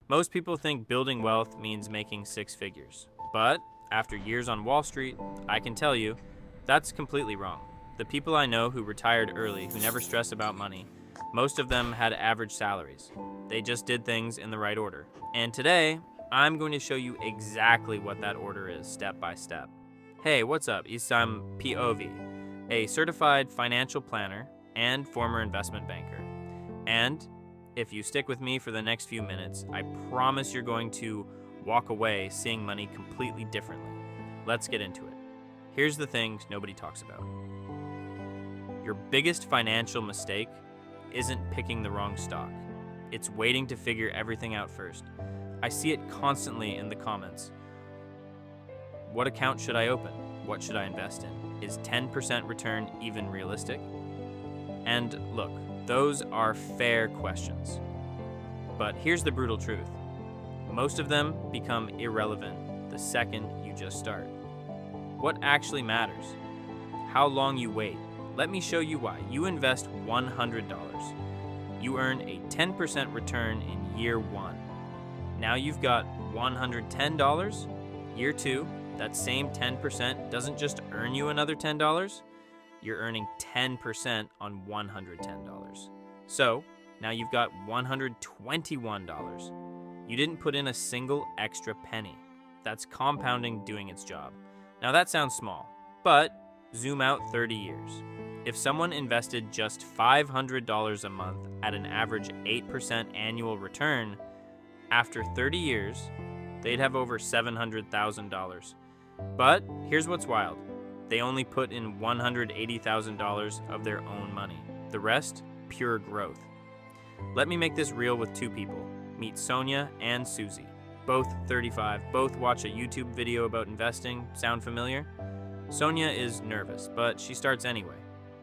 Most people think building wealth means making six figures. But after years on Wall Street, I can tell you that's completely wrong. The people I know who retired early, who never stress about money, most of them had average salaries. They just did things in the right order. And today, I'm going to show you exactly what that order is, step by step. Hey, what's up? I'm POV, a certified financial planner and former investment banker. And if you stick with me for the next few minutes, I promise you're going to walk away seeing money completely differently. Let's get into it. Here's the things nobody talks about. Your biggest financial mistake isn't picking the wrong stock. It's waiting to figure everything out first. I see it constantly in the comments. What account should I open? What should I invest in? Is 10% return even realistic? And look, those are fair questions. But here's the brutal truth. Most of them become irrelevant the second you just start. What actually matters? How long you wait. Let me show you why. You invest $100. You earn a 10% return in year one. Now you've got $110. Year two, that same 10% doesn't just earn you another $10. You're earning 10% on $110. So now you've got $121. You didn't put in a single extra penny. That's compounding doing its job. Now that sounds small, but zoom out 30 years. If someone invested just $500 a month at an average 8% annual return, after 30 years, they'd have over $700,000. But here's what's wild. They only put in $180,000 of their own money. The rest, pure growth. Let me make this real with two people. Meet Sonia and Susie. Both 35, both watch a YouTube video about investing. Sound familiar? Sonia is nervous, but she starts anyway.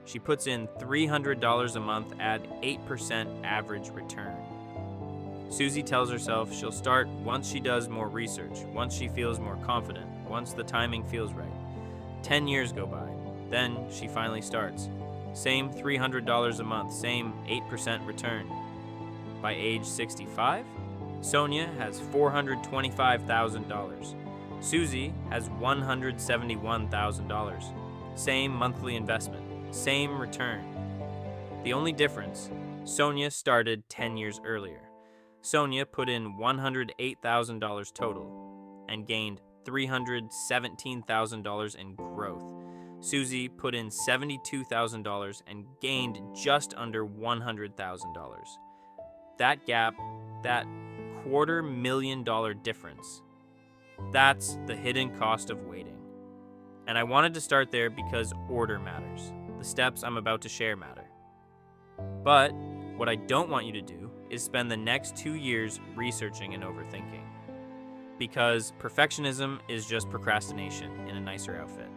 She puts in $300 a month at 8% average return. Susie tells herself she'll start once she does more research, once she feels more confident, once the timing feels right. 10 years go by. Then she finally starts. Same $300 a month, same 8% return. By age 65, Sonia has $425,000. Susie has $171,000. Same monthly investment, same return. The only difference, Sonia started 10 years earlier. Sonia put in $108,000 total and gained $317,000 in growth. Susie put in $72,000 and gained just under $100,000. That gap, that $250,000 difference, that's the hidden cost of waiting. And I wanted to start there because order matters. The steps I'm about to share matter. But what I don't want you to do is spend the next 2 years researching and overthinking. Because perfectionism is just procrastination in a nicer outfit.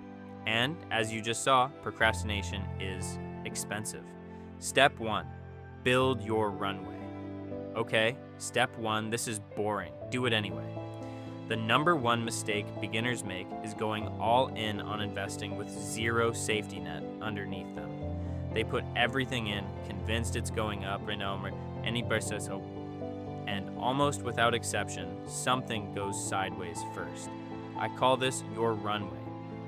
And as you just saw, procrastination is expensive. Step 1, build your runway. Okay, step 1, this is boring. Do it anyway. The number one mistake beginners make is going all in on investing with zero safety net underneath them. They put everything in, convinced it's going up, anybody says hope. And almost without exception, something goes sideways first. I call this your runway.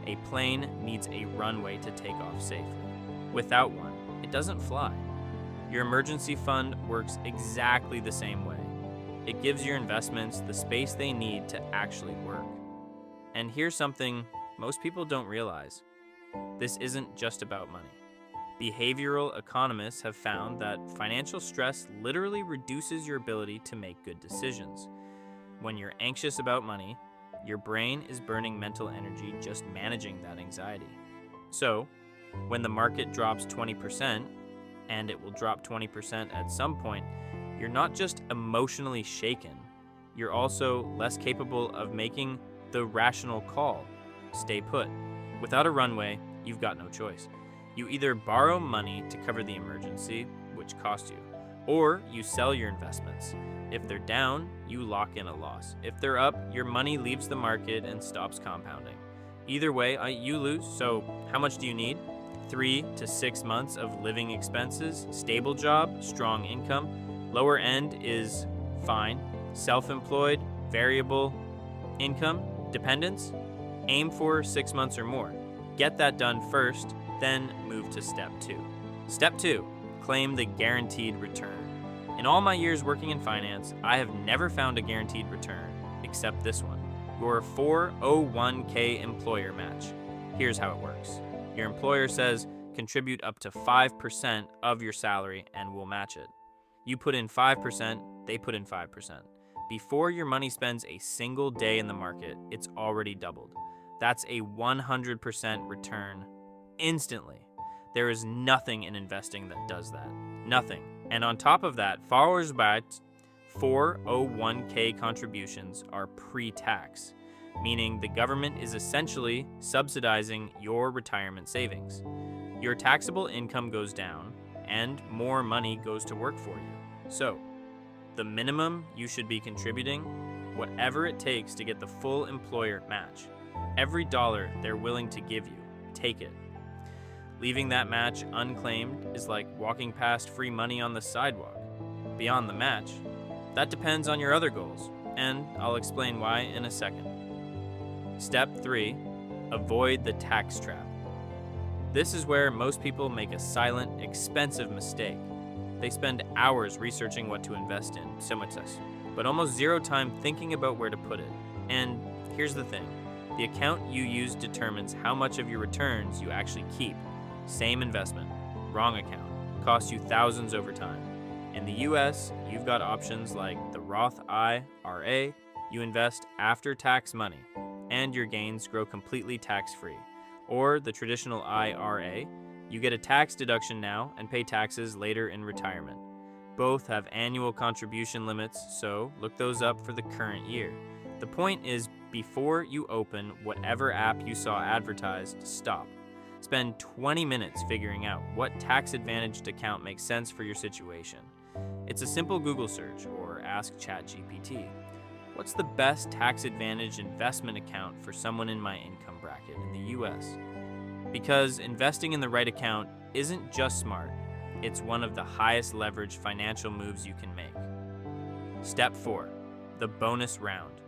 A plane needs a runway to take off safely. Without one, it doesn't fly. Your emergency fund works exactly the same way. It gives your investments the space they need to actually work. And here's something most people don't realize. This isn't just about money. Behavioral economists have found that financial stress literally reduces your ability to make good decisions. When you're anxious about money, your brain is burning mental energy just managing that anxiety. So, when the market drops 20%, and it will drop 20% at some point, you're not just emotionally shaken, you're also less capable of making the rational call. Stay put. Without a runway, you've got no choice. You either borrow money to cover the emergency, which costs you, or you sell your investments. If they're down, you lock in a loss. If they're up, your money leaves the market and stops compounding. Either way, you lose, so how much do you need? 3 to 6 months of living expenses, stable job, strong income. Lower end is fine. Self-employed, variable, income, dependents, aim for 6 months or more. Get that done first, then move to step 2. Step 2, claim the guaranteed return. In all my years working in finance, I have never found a guaranteed return, except this one, your 401k employer match. Here's how it works. Your employer says, contribute up to 5% of your salary and we'll match it. You put in 5%, they put in 5%. Before your money spends a single day in the market, it's already doubled. That's a 100% return instantly. There is nothing in investing that does that. Nothing. And on top of that, Vorsorge's 401k contributions are pre-tax, meaning the government is essentially subsidizing your retirement savings. Your taxable income goes down and more money goes to work for you. So, the minimum you should be contributing, whatever it takes to get the full employer match. Every dollar they're willing to give you, take it. Leaving that match unclaimed is like walking past free money on the sidewalk. Beyond the match, that depends on your other goals, and I'll explain why in a second. Step 3, avoid the tax trap. This is where most people make a silent, expensive mistake. They spend hours researching what to invest in, but almost zero time thinking about where to put it. And here's the thing, the account you use determines how much of your returns you actually keep. Same investment, wrong account, costs you thousands over time. In the US, you've got options like the Roth IRA, you invest after tax money, and your gains grow completely tax-free. Or the traditional IRA, you get a tax deduction now and pay taxes later in retirement. Both have annual contribution limits, so look those up for the current year. The point is, before you open whatever app you saw advertised, stop. Spend 20 minutes figuring out what tax-advantaged account makes sense for your situation. It's a simple Google search or ask ChatGPT. What's the best tax-advantaged investment account for someone in my income bracket in the US? Because investing in the right account isn't just smart, it's one of the highest leverage financial moves you can make. Step 4, the bonus round.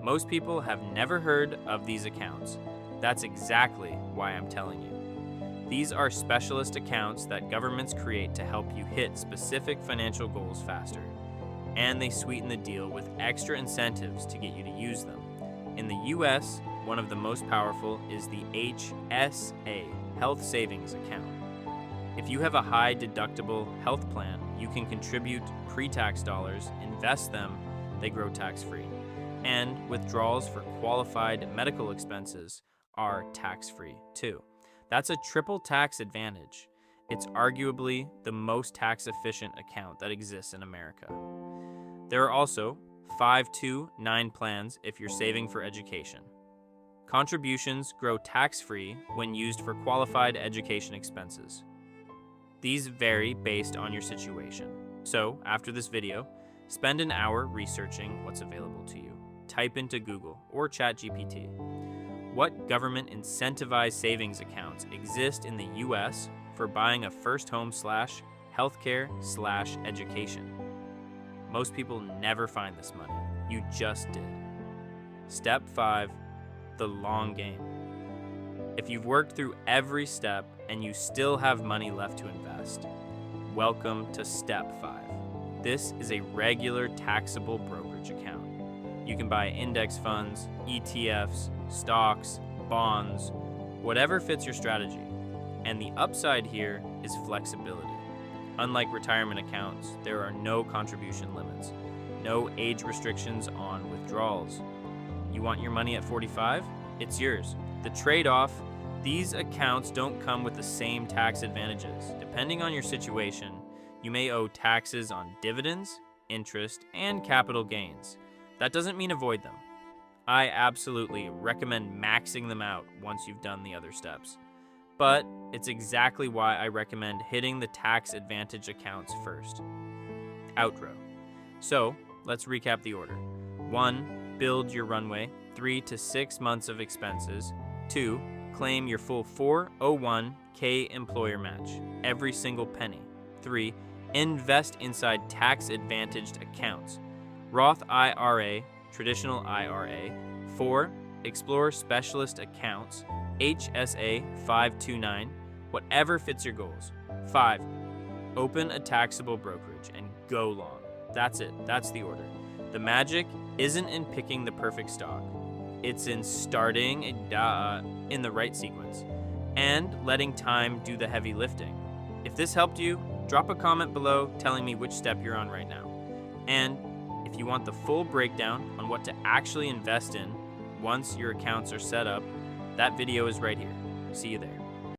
Most people have never heard of these accounts. That's exactly why I'm telling you. These are specialist accounts that governments create to help you hit specific financial goals faster. And they sweeten the deal with extra incentives to get you to use them. In the US, one of the most powerful is the HSA, Health Savings Account. If you have a high deductible health plan, you can contribute pre-tax dollars, invest them, they grow tax-free. And withdrawals for qualified medical expenses are tax-free too. That's a triple tax advantage. It's arguably the most tax-efficient account that exists in America. There are also 529 plans if you're saving for education. Contributions grow tax-free when used for qualified education expenses. These vary based on your situation. So, after this video, spend an hour researching what's available to you. Type into Google or ChatGPT. What government incentivized savings accounts exist in the US for buying a first home / healthcare / education? Most people never find this money. You just did. Step 5, the long game. If you've worked through every step and you still have money left to invest, welcome to Step 5. This is a regular taxable brokerage account. You can buy index funds, ETFs, stocks, bonds, whatever fits your strategy. And the upside here is flexibility. Unlike retirement accounts, there are no contribution limits, no age restrictions on withdrawals. You want your money at 45? It's yours. The trade-off, these accounts don't come with the same tax advantages. Depending on your situation, you may owe taxes on dividends, interest, and capital gains. That doesn't mean avoid them. I absolutely recommend maxing them out once you've done the other steps. But it's exactly why I recommend hitting the tax advantage accounts first. Outro. So, let's recap the order. 1. Build your runway, 3 to 6 months of expenses. 2. Claim your full 401k employer match, every single penny. 3. Invest inside tax-advantaged accounts. Roth IRA, traditional IRA. 4. Explore specialist accounts, HSA 529, whatever fits your goals. 5. Open a taxable brokerage and go long. That's it. That's the order. The magic isn't in picking the perfect stock. It's in starting in the right sequence and letting time do the heavy lifting. If this helped you, drop a comment below telling me which step you're on right now. And if you want the full breakdown on what to actually invest in once your accounts are set up, that video is right here. See you there.